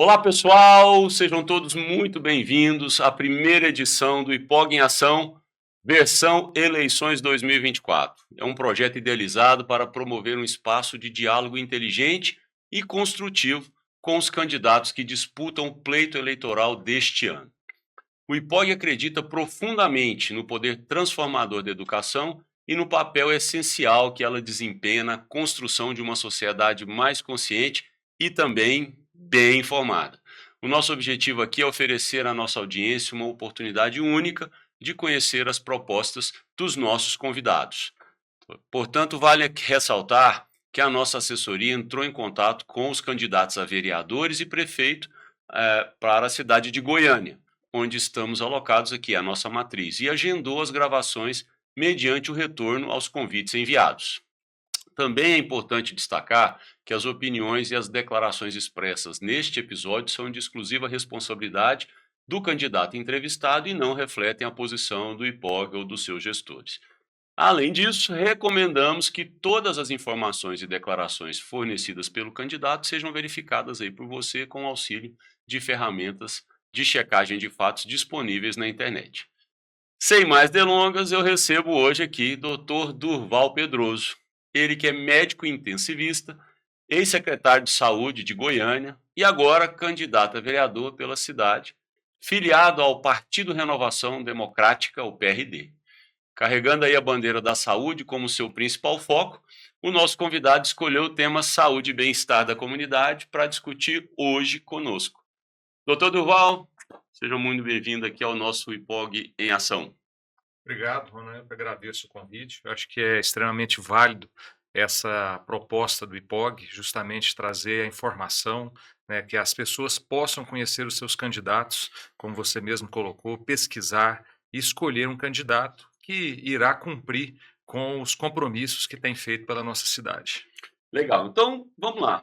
Olá, pessoal! Sejam todos muito bem-vindos à primeira edição do IPOG em Ação, versão Eleições 2024. É um projeto idealizado para promover um espaço de diálogo inteligente e construtivo com os candidatos que disputam o pleito eleitoral deste ano. O IPOG acredita profundamente no poder transformador da educação e no papel essencial que ela desempenha na construção de uma sociedade mais consciente e também bem informada. O nosso objetivo aqui é oferecer à nossa audiência uma oportunidade única de conhecer as propostas dos nossos convidados. Portanto, vale ressaltar que a nossa assessoria entrou em contato com os candidatos a vereadores e prefeito para a cidade de Goiânia, onde estamos alocados aqui, a nossa matriz, e agendou as gravações mediante o retorno aos convites enviados. Também é importante destacar que as opiniões e as declarações expressas neste episódio são de exclusiva responsabilidade do candidato entrevistado e não refletem a posição do IPOG ou dos seus gestores. Além disso, recomendamos que todas as informações e declarações fornecidas pelo candidato sejam verificadas aí por você com o auxílio de ferramentas de checagem de fatos disponíveis na internet. Sem mais delongas, eu recebo hoje aqui Dr. Durval Pedroso, ele que é médico intensivista, ex-secretário de Saúde de Goiânia e agora candidato a vereador pela cidade, filiado ao Partido Renovação Democrática, o PRD. Carregando aí a bandeira da saúde como seu principal foco, o nosso convidado escolheu o tema saúde e bem-estar da comunidade para discutir hoje conosco. Doutor Durval, seja muito bem-vindo aqui ao nosso IPOG em Ação. Obrigado, Ronan. Eu que agradeço o convite. Eu acho que é extremamente válido essa proposta do IPOG, justamente trazer a informação, né, que as pessoas possam conhecer os seus candidatos, como você mesmo colocou, pesquisar e escolher um candidato que irá cumprir com os compromissos que tem feito pela nossa cidade. Legal, então vamos lá.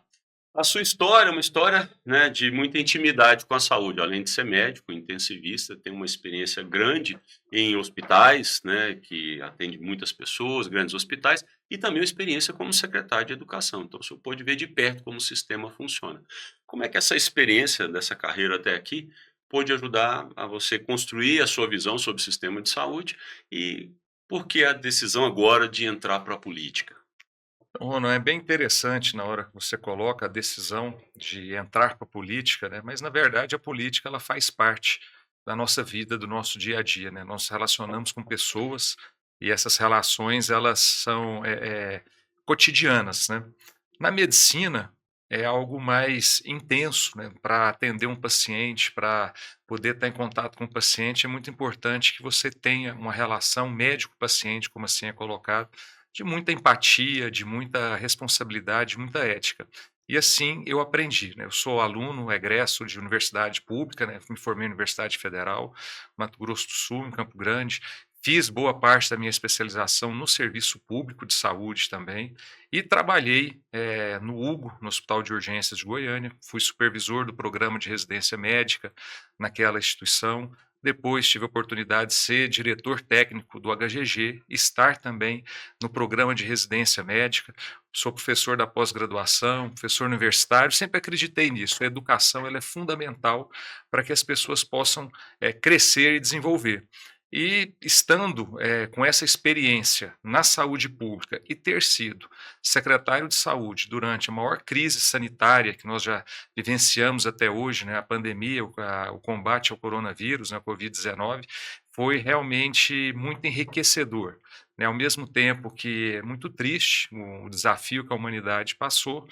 A sua história é uma história, né, de muita intimidade com a saúde. Além de ser médico, intensivista, tem uma experiência grande em hospitais, né, que atende muitas pessoas, grandes hospitais, e também uma experiência como secretário de educação. Então, o senhor pode ver de perto como o sistema funciona. Como é que essa experiência dessa carreira até aqui pôde ajudar a você construir a sua visão sobre o sistema de saúde e por que a decisão agora de entrar para a política? Ronan, é bem interessante na hora que você coloca a decisão de entrar para a política, né? Mas na verdade a política ela faz parte da nossa vida, do nosso dia a dia, né? Nós nos relacionamos com pessoas e essas relações elas são cotidianas, né? Na medicina é algo mais intenso, né? Para atender um paciente, para poder estar em contato com o paciente, é muito importante que você tenha uma relação médico-paciente, como assim é colocado, de muita empatia, de muita responsabilidade, muita ética. E assim eu aprendi, né? Eu sou aluno, egresso de universidade pública, né? Me formei na Universidade Federal, Mato Grosso do Sul, em Campo Grande. Fiz boa parte da minha especialização no serviço público de saúde também e trabalhei no UGO, no Hospital de Urgências de Goiânia. Fui supervisor do programa de residência médica naquela instituição. Depois tive a oportunidade de ser diretor técnico do HGG, estar também no programa de residência médica. Sou professor da pós-graduação, professor universitário, sempre acreditei nisso. A educação ela é fundamental para que as pessoas possam crescer e desenvolver. E estando com essa experiência na saúde pública e ter sido secretário de saúde durante a maior crise sanitária que nós já vivenciamos até hoje, né, a pandemia, o combate ao coronavírus, né, a Covid-19, foi realmente muito enriquecedor. Né, ao mesmo tempo que é muito triste o desafio que a humanidade passou,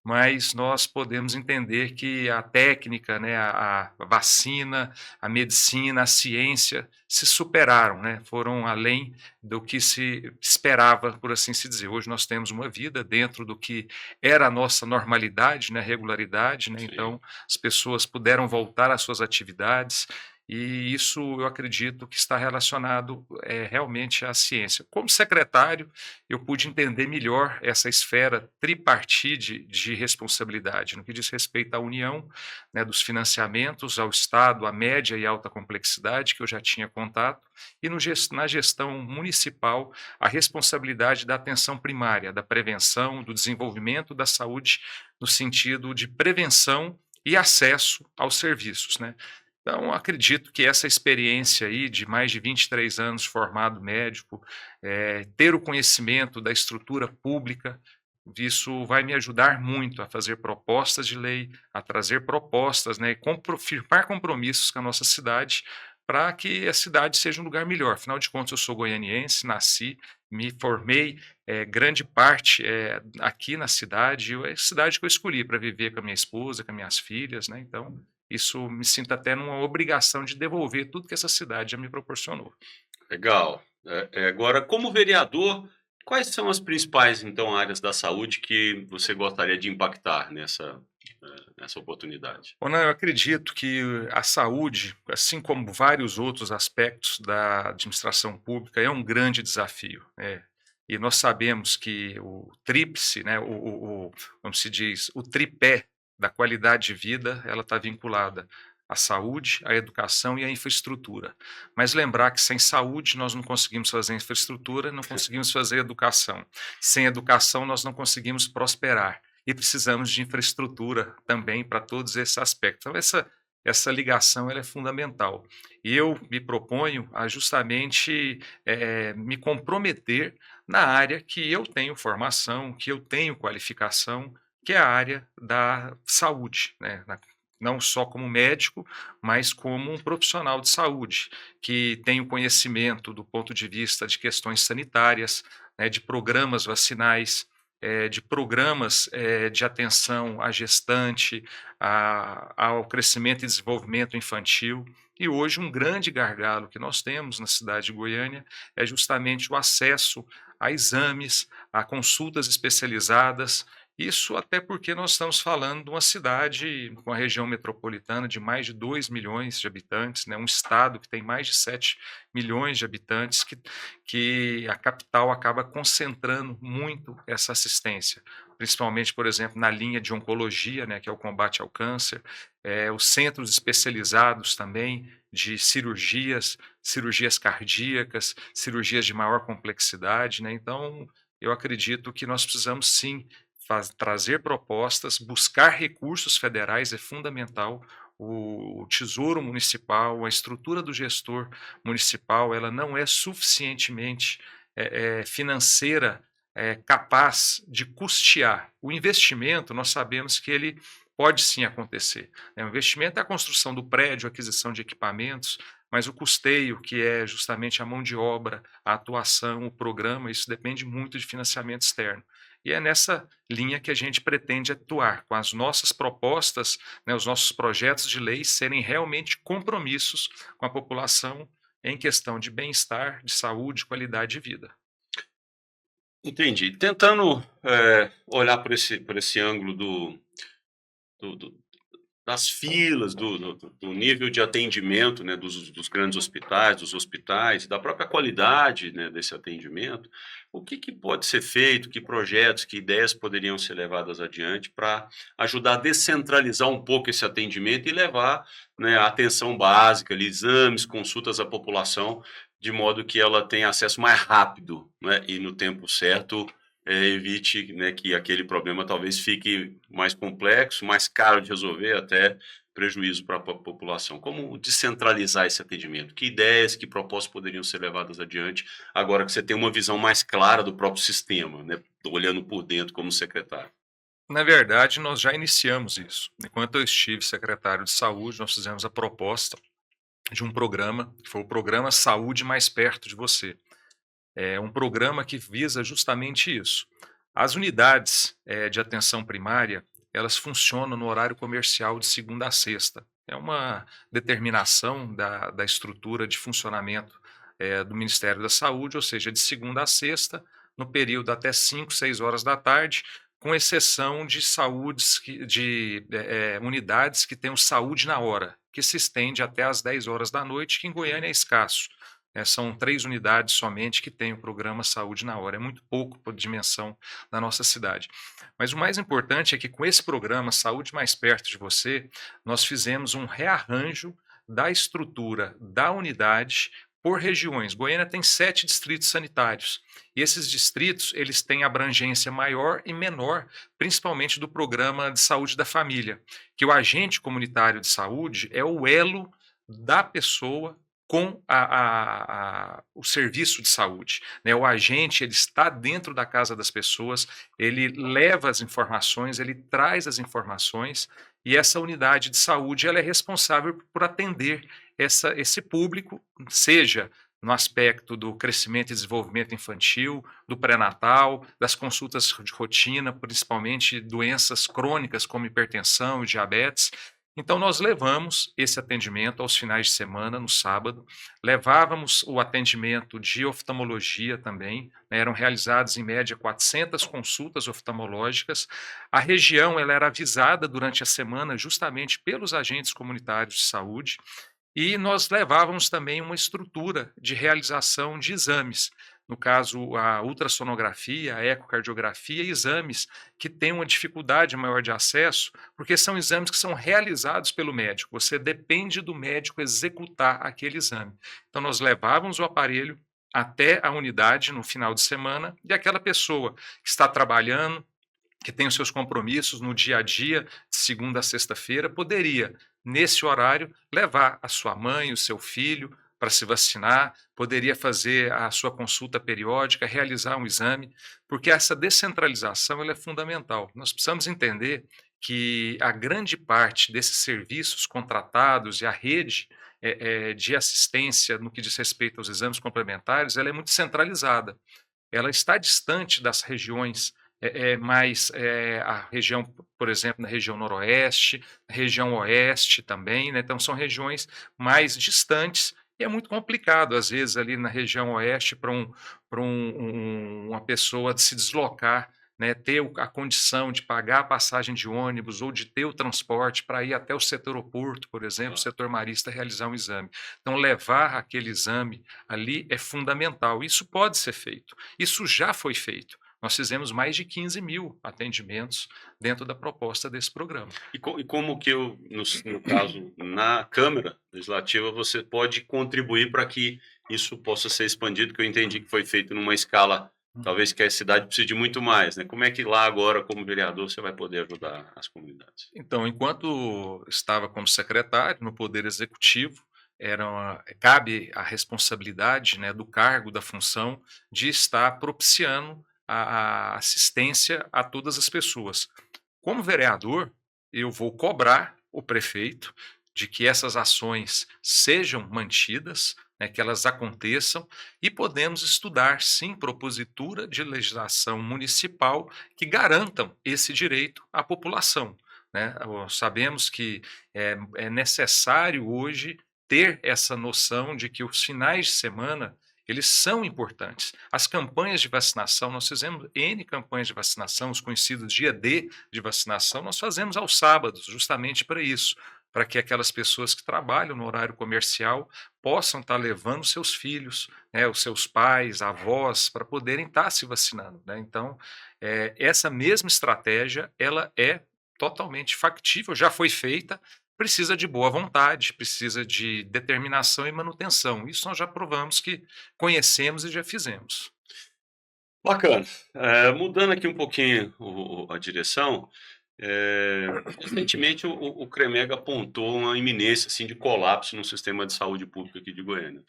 mas nós podemos entender que a técnica, né, a vacina, a medicina, a ciência se superaram, né, foram além do que se esperava, por assim se dizer. Hoje nós temos uma vida dentro do que era a nossa normalidade, né, regularidade, né, Sim. então as pessoas puderam voltar às suas atividades, e isso eu acredito que está relacionado realmente à ciência. Como secretário, eu pude entender melhor essa esfera tripartite de responsabilidade, no que diz respeito à União, né, dos financiamentos, ao Estado, à média e alta complexidade, que eu já tinha contato, e na gestão municipal, a responsabilidade da atenção primária, da prevenção, do desenvolvimento da saúde, no sentido de prevenção e acesso aos serviços, né. Então, acredito que essa experiência aí de mais de 23 anos formado médico, ter o conhecimento da estrutura pública, isso vai me ajudar muito a fazer propostas de lei, a trazer propostas, né, e firmar compromissos com a nossa cidade, para que a cidade seja um lugar melhor. Afinal de contas, eu sou goianiense, nasci, me formei, grande parte aqui na cidade, é a cidade que eu escolhi para viver com a minha esposa, com as minhas filhas, né, então isso me sinto até numa obrigação de devolver tudo que essa cidade já me proporcionou. Legal. Agora, como vereador, quais são as principais, então, áreas da saúde que você gostaria de impactar nessa oportunidade? Bom, não, eu acredito que a saúde, assim como vários outros aspectos da administração pública, é um grande desafio, né. E nós sabemos que o tríplice, né, como se diz, o tripé da qualidade de vida, ela está vinculada à saúde, à educação e à infraestrutura. Mas lembrar que sem saúde nós não conseguimos fazer infraestrutura, não conseguimos fazer educação. Sem educação nós não conseguimos prosperar e precisamos de infraestrutura também para todos esses aspectos. Então, essa ligação ela é fundamental. E eu me proponho a justamente me comprometer na área que eu tenho formação, que eu tenho qualificação, que é a área da saúde, né? Não só como médico, mas como um profissional de saúde, que tem o conhecimento do ponto de vista de questões sanitárias, né, de programas vacinais, de programas, de atenção à gestante, ao crescimento e desenvolvimento infantil. E hoje um grande gargalo que nós temos na cidade de Goiânia é justamente o acesso a exames, a consultas especializadas. Isso até porque nós estamos falando de uma cidade com a região metropolitana de mais de 2 milhões de habitantes, né, um estado que tem mais de 7 milhões de habitantes, que a capital acaba concentrando muito essa assistência, principalmente, por exemplo, na linha de oncologia, né, que é o combate ao câncer, os centros especializados também de cirurgias, cirurgias cardíacas, cirurgias de maior complexidade, né? Então, eu acredito que nós precisamos sim trazer propostas, buscar recursos federais é fundamental. O tesouro municipal, a estrutura do gestor municipal, ela não é suficientemente financeira, capaz de custear. O investimento, nós sabemos que ele pode sim acontecer, né. O investimento é a construção do prédio, a aquisição de equipamentos, mas o custeio, que é justamente a mão de obra, a atuação, o programa, isso depende muito de financiamento externo. E é nessa linha que a gente pretende atuar, com as nossas propostas, né, os nossos projetos de lei serem realmente compromissos com a população em questão de bem-estar, de saúde, qualidade de vida. Entendi. Tentando, olhar por esse ângulo do das filas, do nível de atendimento, né, dos grandes hospitais, dos hospitais, da própria qualidade, né, desse atendimento, o que que pode ser feito, que projetos, que ideias poderiam ser levadas adiante para ajudar a descentralizar um pouco esse atendimento e levar, né, a atenção básica ali, exames, consultas à população, de modo que ela tenha acesso mais rápido, né, e no tempo certo, evite, né, que aquele problema talvez fique mais complexo, mais caro de resolver, até prejuízo para a população. Como descentralizar esse atendimento? Que ideias, que propostas poderiam ser levadas adiante, agora que você tem uma visão mais clara do próprio sistema, né, olhando por dentro como secretário? Na verdade, nós já iniciamos isso. Enquanto eu estive secretário de saúde, nós fizemos a proposta de um programa, que foi o programa Saúde Mais Perto de Você. É um programa que visa justamente isso. As unidades, de atenção primária, elas funcionam no horário comercial de segunda a sexta. É uma determinação da estrutura de funcionamento, do Ministério da Saúde, ou seja, de segunda a sexta, no período até 5, 6 horas da tarde, com exceção de unidades que tenham saúde na hora, que se estende até às 10 horas da noite, que em Goiânia é escasso. São 3 unidades somente que têm o programa Saúde na Hora, é muito pouco por dimensão da nossa cidade. Mas o mais importante é que com esse programa Saúde Mais Perto de Você, nós fizemos um rearranjo da estrutura da unidade por regiões. Goiânia tem 7 distritos sanitários. E esses distritos, eles têm abrangência maior e menor, principalmente do programa de saúde da família, que o agente comunitário de saúde é o elo da pessoa com o serviço de saúde, né? O agente, ele está dentro da casa das pessoas, ele leva as informações, ele traz as informações, e essa unidade de saúde, ela é responsável por atender esse público, seja no aspecto do crescimento e desenvolvimento infantil, do pré-natal, das consultas de rotina, principalmente doenças crônicas como hipertensão e diabetes. Então, nós levamos esse atendimento aos finais de semana, no sábado, levávamos o atendimento de oftalmologia também, né, eram realizadas em média 400 consultas oftalmológicas. A região, ela era avisada durante a semana justamente pelos agentes comunitários de saúde, e nós levávamos também uma estrutura de realização de exames, no caso, a ultrassonografia, a ecocardiografia, exames que têm uma dificuldade maior de acesso, porque são exames que são realizados pelo médico. Você depende do médico executar aquele exame. Então, nós levávamos o aparelho até a unidade no final de semana, e aquela pessoa que está trabalhando, que tem os seus compromissos no dia a dia, de segunda a sexta-feira, poderia, nesse horário, levar a sua mãe, o seu filho para se vacinar, poderia fazer a sua consulta periódica, realizar um exame, porque essa descentralização ela é fundamental. Nós precisamos entender que a grande parte desses serviços contratados e a rede de assistência no que diz respeito aos exames complementares, ela é muito centralizada. Ela está distante das regiões a região, por exemplo, na região noroeste, na região oeste também, né? Então são regiões mais distantes e é muito complicado, às vezes, ali na região oeste, uma pessoa de se deslocar, né? Ter a condição de pagar a passagem de ônibus ou de ter o transporte para ir até o setor aeroporto, por exemplo, o setor marista, realizar um exame. Então, levar aquele exame ali é fundamental. Isso pode ser feito. Isso já foi feito. Nós fizemos mais de 15 mil atendimentos dentro da proposta desse programa. E como que no caso, na Câmara Legislativa, você pode contribuir para que isso possa ser expandido, que eu entendi que foi feito numa escala, talvez que a cidade precise de muito mais, né? Como é que lá agora, como vereador, você vai poder ajudar as comunidades? Então, enquanto estava como secretário no Poder Executivo, cabe a responsabilidade, né, do cargo, da função, de estar propiciando a assistência a todas as pessoas. Como vereador, eu vou cobrar o prefeito de que essas ações sejam mantidas, né, que elas aconteçam, e podemos estudar, sim, propositura de legislação municipal que garantam esse direito à população, né? Sabemos que é necessário hoje ter essa noção de que os finais de semana eles são importantes. As campanhas de vacinação, nós fizemos N campanhas de vacinação, os conhecidos dia D de vacinação, nós fazemos aos sábados, justamente para isso, para que aquelas pessoas que trabalham no horário comercial possam estar levando seus filhos, né, os seus pais, avós, para poderem estar se vacinando, né? Então, essa mesma estratégia, ela é totalmente factível, já foi feita, precisa de boa vontade, precisa de determinação e manutenção. Isso nós já provamos que conhecemos e já fizemos. Bacana. Mudando aqui um pouquinho a direção, recentemente o CREMEG apontou uma iminência assim, de colapso no sistema de saúde pública aqui de Goiânia.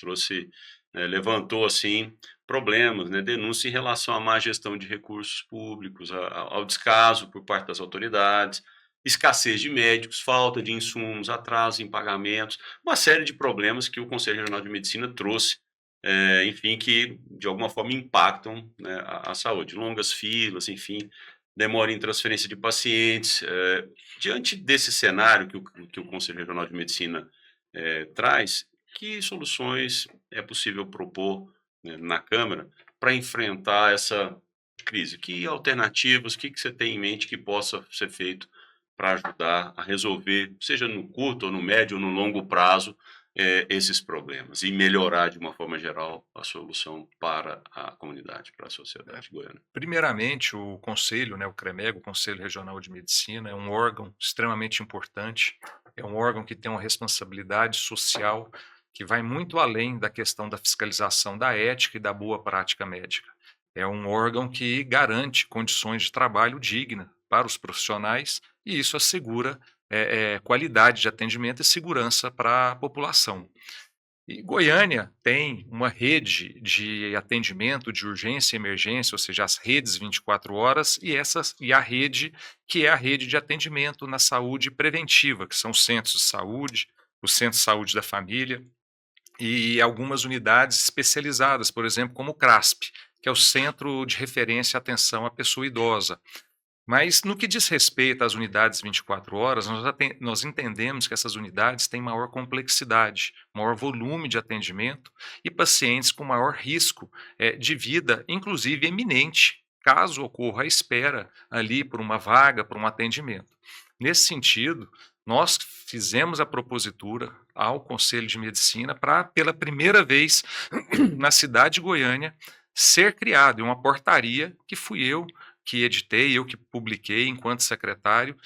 Levantou assim, problemas, né, denúncias em relação à má gestão de recursos públicos, ao descaso por parte das autoridades, escassez de médicos, falta de insumos, atraso em pagamentos, uma série de problemas que o Conselho Regional de Medicina trouxe, enfim, que de alguma forma impactam, né, a saúde. Longas filas, enfim, demora em transferência de pacientes. Diante desse cenário que o Conselho Regional de Medicina traz, que soluções é possível propor, né, na Câmara para enfrentar essa crise? Que alternativas, o que você tem em mente que possa ser feito para ajudar a resolver, seja no curto, ou no médio, ou no longo prazo, esses problemas e melhorar de uma forma geral a solução para a comunidade, para a sociedade goiana? Primeiramente, o Conselho, né, o CREMEG, o Conselho Regional de Medicina, é um órgão extremamente importante, é um órgão que tem uma responsabilidade social que vai muito além da questão da fiscalização da ética e da boa prática médica. É um órgão que garante condições de trabalho dignas para os profissionais e isso assegura qualidade de atendimento e segurança para a população. E Goiânia tem uma rede de atendimento de urgência e emergência, ou seja, as redes 24 horas, e a rede que é a rede de atendimento na saúde preventiva, que são os centros de saúde, o centro de saúde da família e algumas unidades especializadas, por exemplo, como o CRASP, que é o Centro de Referência e Atenção à Pessoa Idosa. Mas no que diz respeito às unidades 24 horas, nós entendemos que essas unidades têm maior complexidade, maior volume de atendimento e pacientes com maior risco de vida, inclusive eminente, caso ocorra a espera ali por uma vaga, por um atendimento. Nesse sentido, nós fizemos a propositura ao Conselho de Medicina para, pela primeira vez na cidade de Goiânia, ser criado uma portaria que fui eu que editei, eu que publiquei enquanto secretário,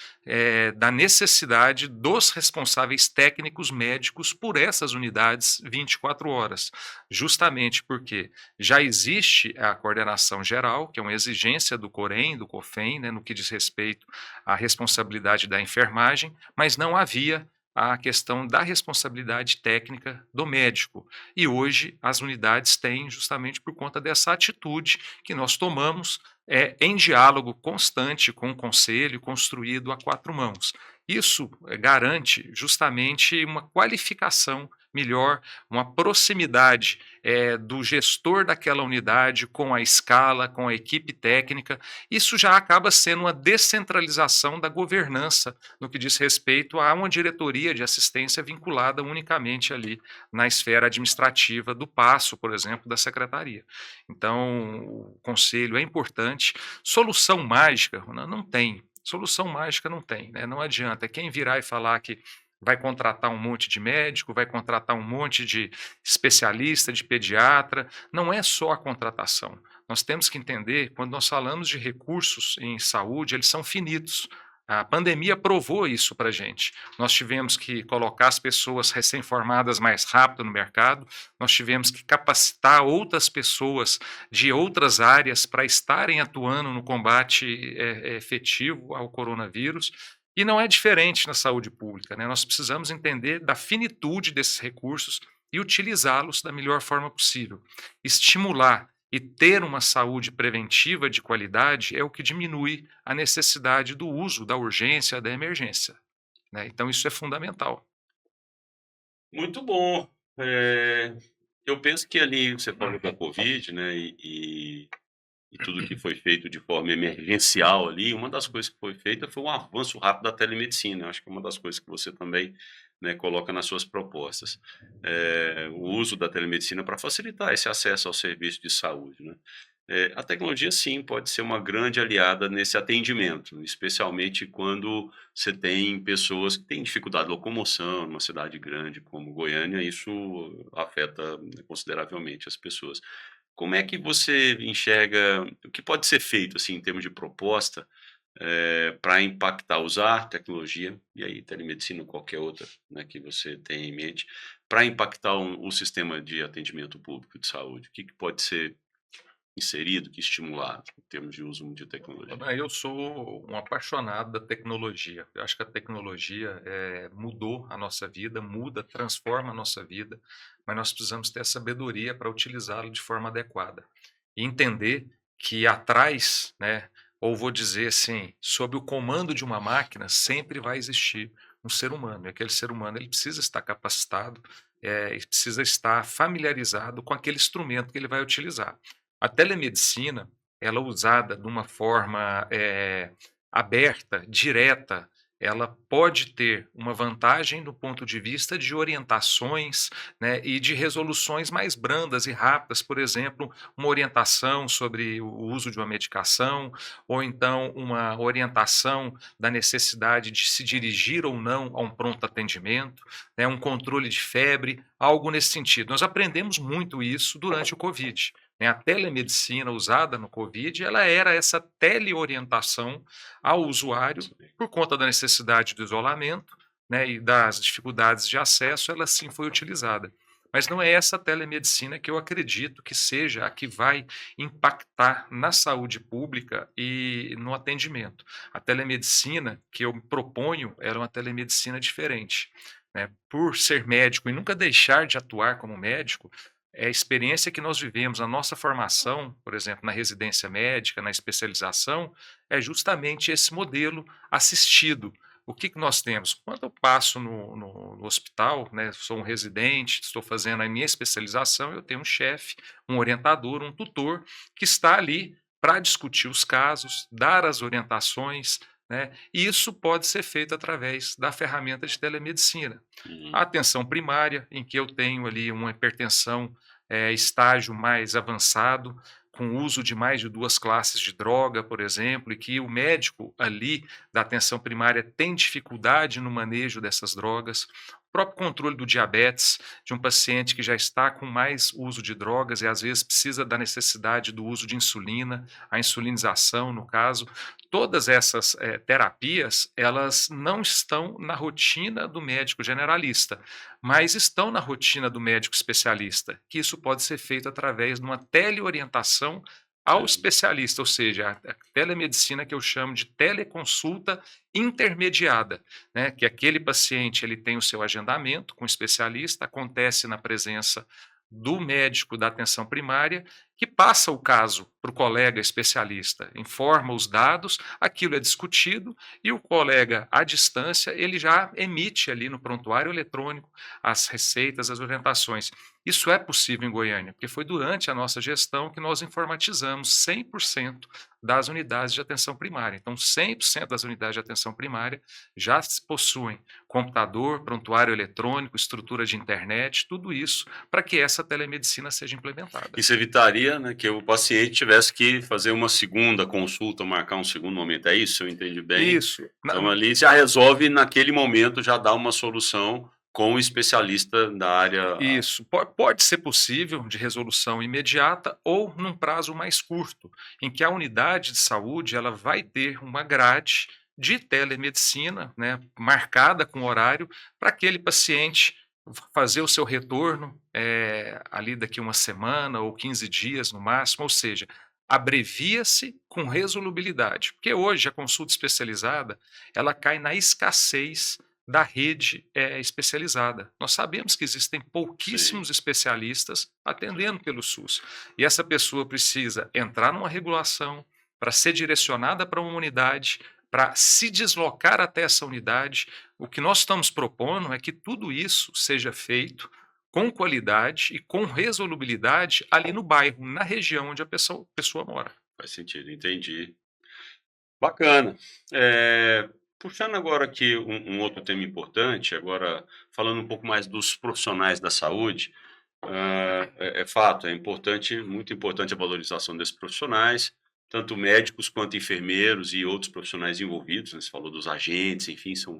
da necessidade dos responsáveis técnicos médicos por essas unidades 24 horas, justamente porque já existe a coordenação geral, que é uma exigência do COREM, do COFEM, né, no que diz respeito à responsabilidade da enfermagem, mas não havia a questão da responsabilidade técnica do médico. E hoje as unidades têm, justamente por conta dessa atitude que nós tomamos, em diálogo constante com o conselho, construído a quatro mãos. Isso garante justamente uma qualificação melhor, uma proximidade do gestor daquela unidade com a escala, com a equipe técnica. Isso já acaba sendo uma descentralização da governança no que diz respeito a uma diretoria de assistência vinculada unicamente ali na esfera administrativa do passo, por exemplo, da secretaria. Então, o conselho é importante. Solução mágica não tem. Solução mágica não tem, né? Não adianta. É quem virar e falar que vai contratar um monte de médico, vai contratar um monte de especialista, de pediatra. Não é só a contratação. Nós temos que entender, quando nós falamos de recursos em saúde, eles são finitos. A pandemia provou isso para a gente. Nós tivemos que colocar as pessoas recém-formadas mais rápido no mercado, nós tivemos que capacitar outras pessoas de outras áreas para estarem atuando no combate efetivo ao coronavírus. E não é diferente na saúde pública, né? Nós precisamos entender da finitude desses recursos e utilizá-los da melhor forma possível. Estimular e ter uma saúde preventiva de qualidade é o que diminui a necessidade do uso da urgência, da emergência, né? Então isso é fundamental. Muito bom. Eu penso que ali você falou da Covid, né, e tudo que foi feito de forma emergencial ali, uma das coisas que foi feita foi um avanço rápido da telemedicina. Acho que é uma das coisas que você também, né, coloca nas suas propostas. O uso da telemedicina para facilitar esse acesso ao serviço de saúde, né? A tecnologia, sim, pode ser uma grande aliada nesse atendimento, especialmente quando você tem pessoas que têm dificuldade de locomoção numa cidade grande como Goiânia, isso afeta, né, consideravelmente as pessoas. Como é que você enxerga o que pode ser feito, assim, em termos de proposta, para impactar, usar tecnologia, e aí telemedicina ou qualquer outra, né, que você tenha em mente, para impactar o sistema de atendimento público de saúde? O que pode ser inserido, que estimular em termos de uso de tecnologia? Eu sou um apaixonado da tecnologia. Eu acho que a tecnologia mudou a nossa vida, muda, transforma a nossa vida, mas nós precisamos ter a sabedoria para utilizá-lo de forma adequada. E entender que atrás, né, ou vou dizer assim, sob o comando de uma máquina, sempre vai existir um ser humano. E aquele ser humano ele precisa estar capacitado, e precisa estar familiarizado com aquele instrumento que ele vai utilizar. A telemedicina, ela usada de uma forma aberta, direta, ela pode ter uma vantagem do ponto de vista de orientações, né, e de resoluções mais brandas e rápidas, por exemplo, uma orientação sobre o uso de uma medicação, ou então uma orientação da necessidade de se dirigir ou não a um pronto atendimento, né, um controle de febre, algo nesse sentido. Nós aprendemos muito isso durante o Covid, né? A telemedicina usada no Covid, ela era essa teleorientação ao usuário por conta da necessidade do isolamento, né, e das dificuldades de acesso, ela sim foi utilizada. Mas não é essa telemedicina que eu acredito que seja a que vai impactar na saúde pública e no atendimento. A telemedicina que eu me proponho era uma telemedicina diferente, né? Por ser médico e nunca deixar de atuar como médico, é a experiência que nós vivemos, a nossa formação, por exemplo, na residência médica, na especialização, é justamente esse modelo assistido. O que que nós temos? Quando eu passo no hospital, né, sou um residente, estou fazendo a minha especialização, eu tenho um chefe, um orientador, um tutor que está ali para discutir os casos, dar as orientações, né? E isso pode ser feito através da ferramenta de telemedicina. A Uhum. atenção primária, em que eu tenho ali uma hipertensão, estágio mais avançado, com uso de mais de 2 classes de droga, por exemplo, e que o médico ali da atenção primária tem dificuldade no manejo dessas drogas. O próprio controle do diabetes, de um paciente que já está com mais uso de drogas e às vezes precisa da necessidade do uso de insulina, a insulinização no caso. Todas essas, terapias, elas não estão na rotina do médico generalista, mas estão na rotina do médico especialista, que isso pode ser feito através de uma teleorientação ao É. especialista, ou seja, a telemedicina que eu chamo de teleconsulta intermediada, né, que aquele paciente ele tem o seu agendamento com o especialista, acontece na presença do médico da atenção primária, que passa o caso para o colega especialista, informa os dados, aquilo é discutido e o colega à distância, ele já emite ali no prontuário eletrônico as receitas, as orientações. Isso é possível em Goiânia, porque foi durante a nossa gestão que nós informatizamos 100% das unidades de atenção primária. Então, 100% das unidades de atenção primária já possuem computador, prontuário eletrônico, estrutura de internet, tudo isso para que essa telemedicina seja implementada. Isso evitaria, né, que o paciente tivesse que fazer uma segunda consulta, marcar um segundo momento. É isso? Se eu entendi bem? Isso. Então ali já resolve naquele momento, já dá uma solução com o especialista da área. Isso, pode ser possível de resolução imediata ou num prazo mais curto, em que a unidade de saúde ela vai ter uma grade de telemedicina, né, marcada com horário para aquele paciente fazer o seu retorno ali daqui uma semana ou 15 dias no máximo, ou seja, abrevia-se com resolubilidade, porque hoje a consulta especializada ela cai na escassez da rede especializada. Nós sabemos que existem Sim. pouquíssimos especialistas atendendo pelo SUS. E essa pessoa precisa entrar numa regulação para ser direcionada para uma unidade, para se deslocar até essa unidade. O que nós estamos propondo é que tudo isso seja feito com qualidade e com resolubilidade ali no bairro, na região onde a pessoa mora. Faz sentido, entendi. Bacana. Puxando agora aqui um outro tema importante, agora falando um pouco mais dos profissionais da saúde, é fato, é importante, muito importante a valorização desses profissionais, tanto médicos quanto enfermeiros e outros profissionais envolvidos, né, você falou dos agentes, enfim, é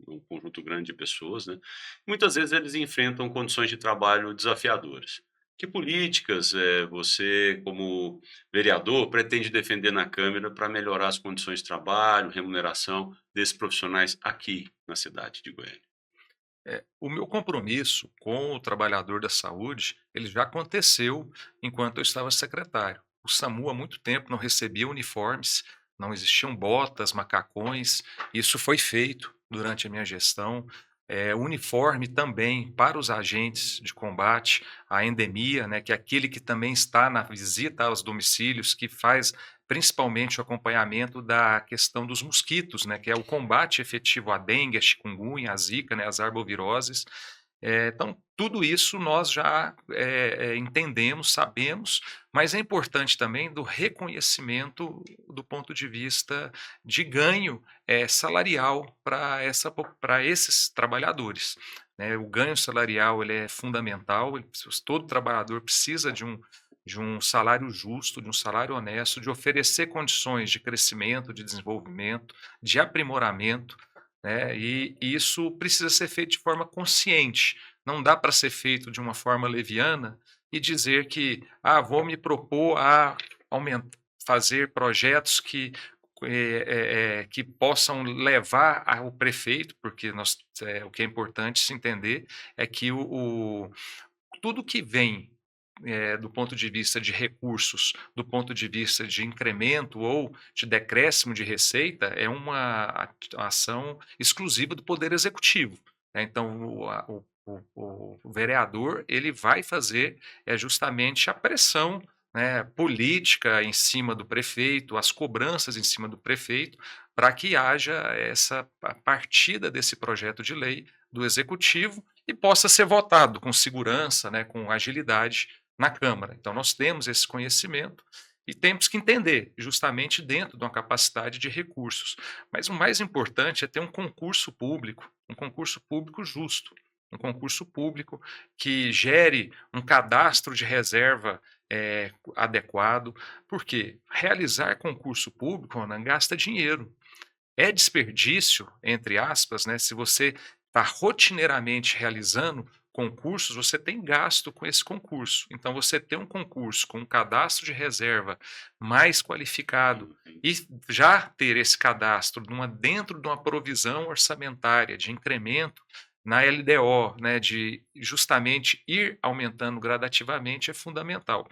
um conjunto grande de pessoas, né. Muitas vezes eles enfrentam condições de trabalho desafiadoras. Que políticas, você, como vereador, pretende defender na Câmara para melhorar as condições de trabalho, remuneração desses profissionais aqui na cidade de Goiânia? O meu compromisso com o trabalhador da saúde, ele já aconteceu enquanto eu estava secretário. O SAMU há muito tempo não recebia uniformes, não existiam botas, macacões. Isso foi feito durante a minha gestão. Uniforme também para os agentes de combate à endemia, né, que é aquele que também está na visita aos domicílios, que faz principalmente o acompanhamento da questão dos mosquitos, né, que é o combate efetivo à dengue, à chikungunya, à zika, né, às arboviroses. Então, tudo isso nós já entendemos, sabemos, mas é importante também do reconhecimento do ponto de vista de ganho salarial para esses trabalhadores. Né? O ganho salarial ele é fundamental, todo trabalhador precisa de um salário justo, de um salário honesto, de oferecer condições de crescimento, de desenvolvimento, de aprimoramento, né, e isso precisa ser feito de forma consciente. Não dá para ser feito de uma forma leviana e dizer que: "Ah, vou me propor a aumen fazer projetos que que possam levar ao prefeito, porque o que é importante se entender é que tudo que vem do ponto de vista de recursos, do ponto de vista de incremento ou de decréscimo de receita, é uma ação exclusiva do Poder Executivo, né. Então o vereador, ele vai fazer justamente a pressão, né, política em cima do prefeito, as cobranças em cima do prefeito, para que haja essa partida desse projeto de lei do Executivo e possa ser votado com segurança, né, com agilidade na Câmara. Então, nós temos esse conhecimento e temos que entender, justamente dentro de uma capacidade de recursos. Mas o mais importante é ter um concurso público justo, um concurso público que gere um cadastro de reserva adequado, porque realizar concurso público, Ronan, gasta dinheiro. É desperdício, entre aspas, né, se você está rotineiramente realizando concursos, você tem gasto com esse concurso. Então, você ter um concurso com um cadastro de reserva mais qualificado e já ter esse cadastro dentro de uma provisão orçamentária de incremento na LDO, né, de justamente ir aumentando gradativamente é fundamental.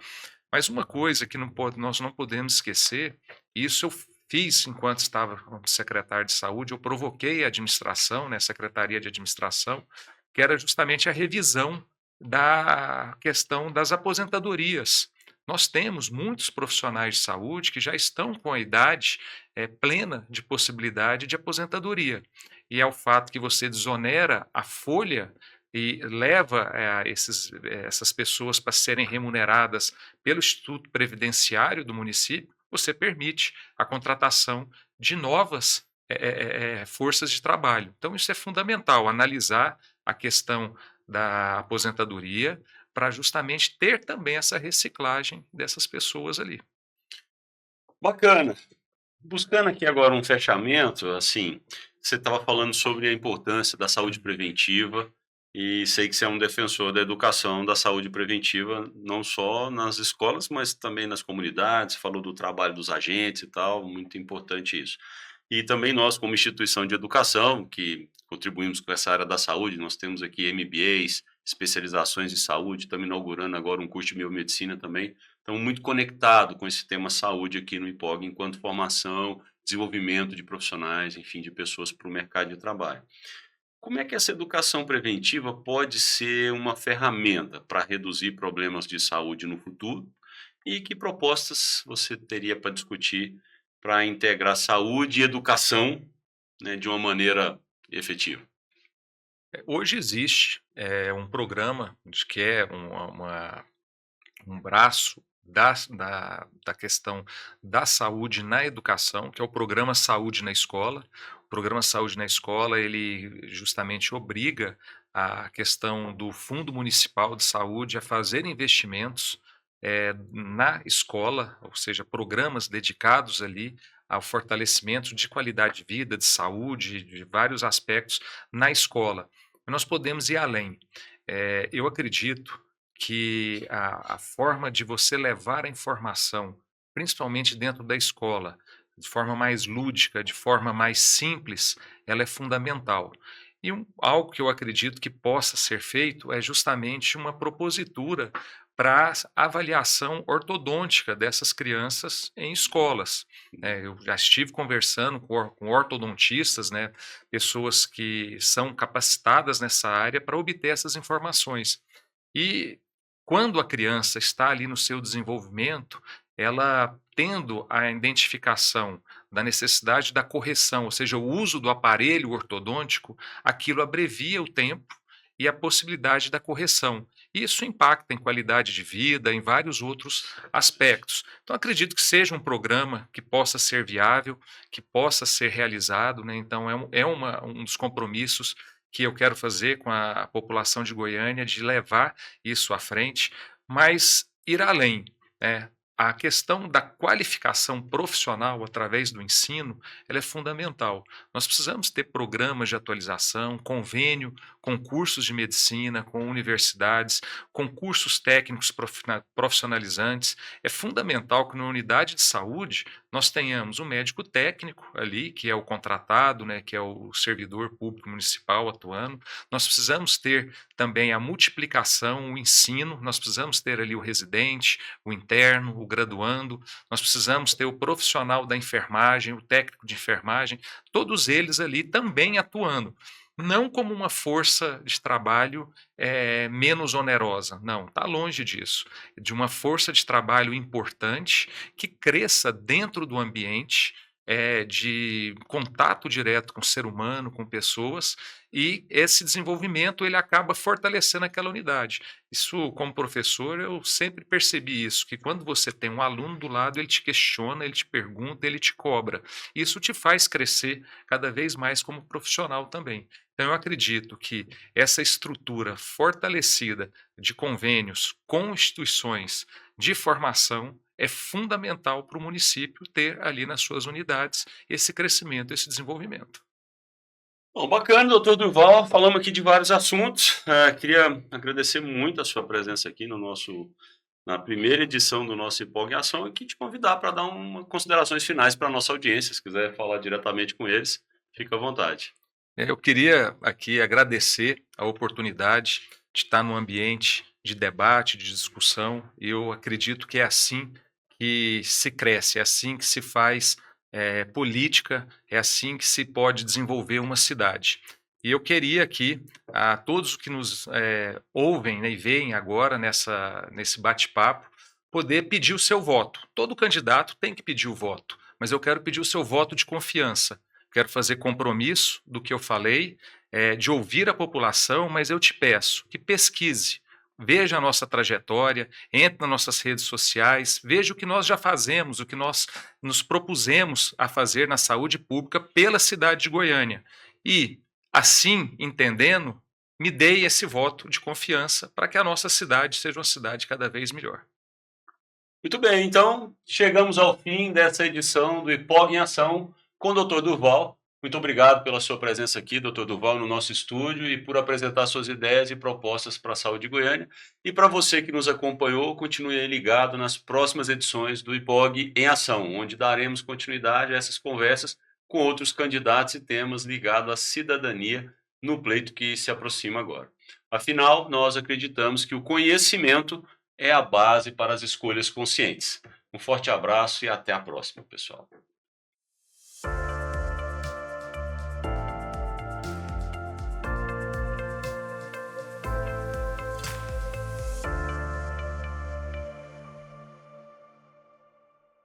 Mas uma coisa que nós não podemos esquecer, isso eu fiz enquanto estava como secretário de saúde, eu provoquei a administração, né, a Secretaria de Administração, que era justamente a revisão da questão das aposentadorias. Nós temos muitos profissionais de saúde que já estão com a idade plena de possibilidade de aposentadoria. E é o fato que você desonera a folha e leva essas pessoas para serem remuneradas pelo Instituto Previdenciário do município, você permite a contratação de novas forças de trabalho. Então, isso é fundamental, analisar a questão da aposentadoria para justamente ter também essa reciclagem dessas pessoas ali. Bacana. Buscando aqui agora um fechamento, assim, você estava falando sobre a importância da saúde preventiva e sei que você é um defensor da educação da saúde preventiva, não só nas escolas, mas também nas comunidades. Você falou do trabalho dos agentes e tal, muito importante isso. E também nós, como instituição de educação, que contribuímos com essa área da saúde, nós temos aqui MBAs, especializações em saúde, estamos inaugurando agora um curso de biomedicina também. Estamos muito conectados com esse tema saúde aqui no IPOG, enquanto formação, desenvolvimento de profissionais, enfim, de pessoas para o mercado de trabalho. Como é que essa educação preventiva pode ser uma ferramenta para reduzir problemas de saúde no futuro? E que propostas você teria para discutir para integrar saúde e educação, né, de uma maneira efetiva? Hoje existe um programa que é um braço da questão da saúde na educação, que é o Programa Saúde na Escola. O Programa Saúde na Escola, ele justamente obriga a questão do Fundo Municipal de Saúde a fazer investimentos na escola, ou seja, programas dedicados ali ao fortalecimento de qualidade de vida, de saúde, de vários aspectos na escola. E nós podemos ir além. Eu acredito que a forma de você levar a informação, principalmente dentro da escola, de forma mais lúdica, de forma mais simples, ela é fundamental. E algo que eu acredito que possa ser feito é justamente uma propositura para avaliação ortodôntica dessas crianças em escolas. Eu já estive conversando com ortodontistas, né, pessoas que são capacitadas nessa área para obter essas informações. E quando a criança está ali no seu desenvolvimento, ela tendo a identificação da necessidade da correção, ou seja, o uso do aparelho ortodôntico, aquilo abrevia o tempo e a possibilidade da correção. Isso impacta em qualidade de vida, em vários outros aspectos. Então, acredito que seja um programa que possa ser viável, que possa ser realizado, né? Então, um dos compromissos que eu quero fazer com a população de Goiânia, de levar isso à frente, mas ir além, né? A questão da qualificação profissional através do ensino, ela é fundamental. Nós precisamos ter programas de atualização, convênio com cursos de medicina, com universidades, com cursos técnicos profissionalizantes. É fundamental que na unidade de saúde nós tenhamos um médico técnico ali, que é o contratado, né, que é o servidor público municipal atuando. Nós precisamos ter também a multiplicação, o ensino, nós precisamos ter ali o residente, o interno, o graduando, nós precisamos ter o profissional da enfermagem, o técnico de enfermagem, todos eles ali também atuando. Não como uma força de trabalho menos onerosa, não, está longe disso. De uma força de trabalho importante que cresça dentro do ambiente de contato direto com o ser humano, com pessoas, e esse desenvolvimento ele acaba fortalecendo aquela unidade. Isso, como professor, eu sempre percebi isso, que quando você tem um aluno do lado, ele te questiona, ele te pergunta, ele te cobra. Isso te faz crescer cada vez mais como profissional também. Então, eu acredito que essa estrutura fortalecida de convênios com instituições de formação é fundamental para o município ter ali nas suas unidades esse crescimento, esse desenvolvimento. Bom, bacana, doutor Durval. Falamos aqui de vários assuntos. Queria agradecer muito a sua presença aqui na primeira edição do nosso Empolga em Ação, e te convidar para dar umas considerações finais para a nossa audiência. Se quiser falar diretamente com eles, fica à vontade. Eu queria aqui agradecer a oportunidade de estar num ambiente de debate, de discussão. Eu acredito que é assim que se cresce, é assim que se faz política, é assim que se pode desenvolver uma cidade. E eu queria aqui, a todos que nos ouvem, né, e veem agora nesse bate-papo, poder pedir o seu voto. Todo candidato tem que pedir o voto, mas eu quero pedir o seu voto de confiança. Quero fazer compromisso do que eu falei, de ouvir a população, mas eu te peço que pesquise, veja a nossa trajetória, entre nas nossas redes sociais, veja o que nós já fazemos, o que nós nos propusemos a fazer na saúde pública pela cidade de Goiânia. E, assim, entendendo, me dê esse voto de confiança para que a nossa cidade seja uma cidade cada vez melhor. Muito bem, então chegamos ao fim dessa edição do Empolga em Ação com o doutor Durval. Muito obrigado pela sua presença aqui, doutor Durval, no nosso estúdio, e por apresentar suas ideias e propostas para a saúde de Goiânia. E para você que nos acompanhou, continue aí ligado nas próximas edições do IPOG em Ação, onde daremos continuidade a essas conversas com outros candidatos e temas ligados à cidadania no pleito que se aproxima agora. Afinal, nós acreditamos que o conhecimento é a base para as escolhas conscientes. Um forte abraço e até a próxima, pessoal.